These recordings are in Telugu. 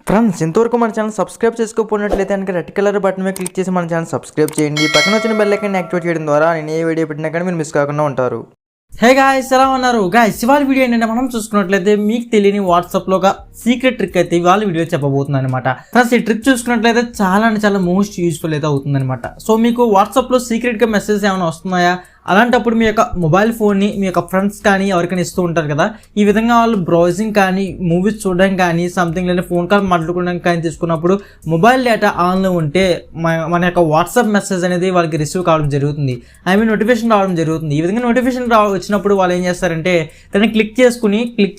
ఫ్రెండ్స్ ఇంతవరకు మన ఛానల్ సబ్స్క్రైబ్ చేసుకోకపోయినట్లయితే కనుక రెడ్ కలర్ బటన్ మీద క్లిక్ చేసి మన ఛానల్ సబ్స్క్రైబ్ చేయండి. పక్కన వచ్చిన బెల్ ఐకాన్ యాక్టివేట్ చేయడం ద్వారా నేను ఏ వీడియో పెట్టినా కానీ మీరు మిస్ కాకుండా ఉంటారు. హే గాయ్స్, ఎలా ఉన్నారు గాయ్స్? ఇవాళ వీడియో ఏంటంటే మనం చూసుకున్నట్లయితే మీకు తెలియని వాట్సాప్లో ఒక సీక్రెట్ ట్రిక్ అయితే ఇవాళ వీడియో చెప్పబోతుంది అనమాట. ఫ్రెండ్స్ ఈ ట్రిక్ చూసుకున్నట్లయితే చాలా అంటే చాలా మోస్ట్ యూస్ఫుల్ అయితే అవుతుంది అనమాట. సో మీకు వాట్సాప్లో సీక్రెట్గా మెసేజ్ ఏమైనా వస్తున్నాయా, అలాంటప్పుడు మీ యొక్క మొబైల్ ఫోన్ని మీ యొక్క ఫ్రెండ్స్ కానీ ఎవరికైనా ఇస్తూ ఉంటారు కదా. ఈ విధంగా వాళ్ళు బ్రౌజింగ్ కానీ మూవీస్ చూడడం కానీ సంథింగ్ లేదా ఫోన్ కాల్ మాట్లాడుకోవడం కానీ తీసుకున్నప్పుడు మొబైల్ డేటా ఆన్లో ఉంటే మన యొక్క వాట్సాప్ మెసేజ్ అనేది వాళ్ళకి రిసీవ్ కావడం జరుగుతుంది. నోటిఫికేషన్ రావడం జరుగుతుంది. ఈ విధంగా నోటిఫికేషన్ వచ్చినప్పుడు వాళ్ళు ఏం చేస్తారంటే దాన్ని క్లిక్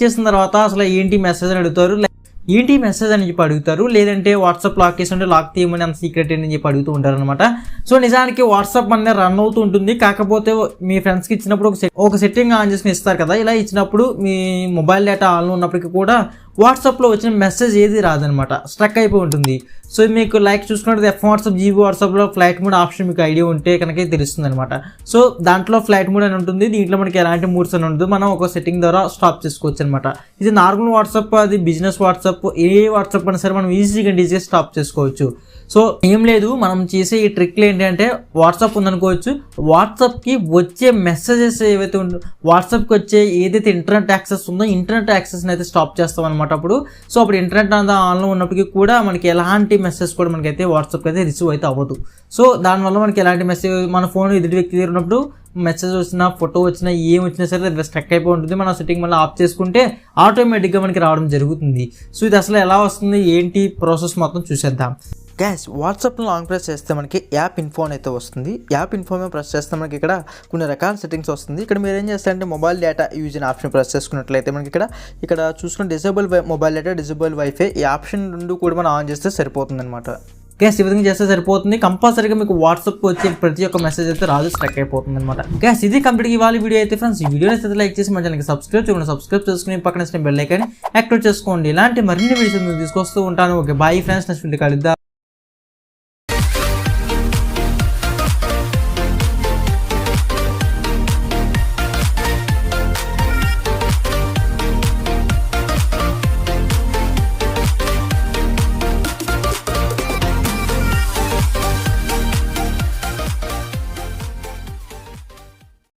చేసిన తర్వాత అసలు ఏంటి మెసేజ్ అని అడుగుతారు, ఏంటి మెసేజ్ అని చెప్పి అడుగుతారు. లేదంటే వాట్సాప్ లాక్ చేసి ఉంటే లాక్ తీయమని అంత సీక్రెట్ అని చెప్పి అడుగుతూ ఉంటారు అనమాట. సో నిజానికి వాట్సాప్ అనేది రన్ అవుతూ ఉంటుంది. కాకపోతే మీ ఫ్రెండ్స్కి ఇచ్చినప్పుడు ఒక సెట్టింగ్ ఆన్ చేసుకుని ఇస్తారు కదా. ఇలా ఇచ్చినప్పుడు మీ మొబైల్ డేటా ఆన్లో ఉన్నప్పటికీ కూడా వాట్సాప్లో వచ్చిన మెసేజ్ ఏది రాదనమాట, స్ట్రక్ అయిపోయి ఉంటుంది. సో మీకు లైక్ చూసుకున్నట్టు ఎఫ్ వాట్సాప్, జీబీ వాట్సాప్లో ఫ్లైట్ మోడ్ ఆప్షన్ మీకు ఐడియా ఉంటే కనుక తెలుస్తుంది అనమాట. సో దాంట్లో ఫ్లైట్ మోడ్ అని ఉంటుంది. దీంట్లో మనకి ఎలాంటి మూడ్స్ అని ఉంటుంది, మనం ఒక సెట్టింగ్ ద్వారా స్టాప్ చేసుకోవచ్చు అనమాట. ఇది నార్మల్ వాట్సాప్, అది బిజినెస్ వాట్సాప్, ఏ వాట్సాప్ అయినా సరే మనం ఈజీగా స్టాప్ చేసుకోవచ్చు. సో ఏం లేదు, మనం చేసే ఈ ట్రిక్లు ఏంటంటే వాట్సాప్ ఉందనుకోవచ్చు, వాట్సాప్కి వచ్చే మెసేజెస్ ఏవైతే ఉంటుందో, వాట్సాప్కి వచ్చే ఏదైతే ఇంటర్నెట్ యాక్సెస్ ఉందో ఇంటర్నెట్ యాక్సెస్ని అయితే స్టాప్ చేస్తాం అనమాట అప్పుడు. సో అప్పుడు ఇంటర్నెట్ అంతా ఆన్లో ఉన్నప్పటికీ కూడా మనకి ఎలాంటి మెసేజ్ కూడా మనకైతే వాట్సాప్కి అయితే రిసీవ్ అయితే అవ్వదు. సో దానివల్ల మనకి ఎలాంటి మెసేజ్, మన ఫోన్ ఎదుటి వ్యక్తి దగ్గర ఉన్నప్పుడు మెసేజ్ వచ్చినా ఫోటో వచ్చినా ఏం వచ్చినా సరే స్ట్రక్ అయిపోయి ఉంటుంది. మనం సెట్టింగ్ మళ్ళీ ఆఫ్ చేసుకుంటే ఆటోమేటిక్గా మనకి రావడం జరుగుతుంది. సో ఇది అసలు ఎలా వస్తుంది ఏంటి ప్రాసెస్ మొత్తం చూసేద్దాం. గ్యాస్ వాట్సాప్లో లాంగ్ ప్రెస్ చేస్తే మనకి యాప్ ఇన్ఫో అయితే వస్తుంది. యాప్ ఇన్ఫో మీద ప్రెస్ చేస్తే మనకి ఇక్కడ కొన్ని రకాల సెట్టింగ్స్ వస్తుంది. ఇక్కడ మీరు ఏం చేస్తారంటే మొబైల్ డేటా యూజ్ అనే ఆప్షన్ ప్రెస్ చేసుకున్నట్లయితే మనకి ఇక్కడ చూసుకుని disable mobile data, disable wifi, ఈ ఆప్షన్ రెండు కూడా మనం ఆన్ చేస్తే సరిపోతుంది అనమాట. గ్యాస్ ఈ విధంగా చేస్తే సరిపోతుంది. కంపల్సరీగా మీకు వాట్సాప్ వచ్చే ప్రతి ఒక్క మెసేజ్ అయితే రాదు, స్ట్రక్ అయిపోతుంది అనమాట. గ్యాస్ ఇది కంప్లీట్ ఇవాళ వీడియో అయితే. ఫ్రెండ్స్ ఈ వీడియోని అయితే లైక్ చేసి మన ఛానల్కి సబ్స్క్రైబ్ చేసుకుని పక్కన బెల్ ఐకాన్ యాక్టివేట్ చేసుకోండి. ఇలాంటి మరిన్ని వీడియోస్ తీసుకొస్తూ ఉంటాను. Okay bye friends, next video కలుద్దాం.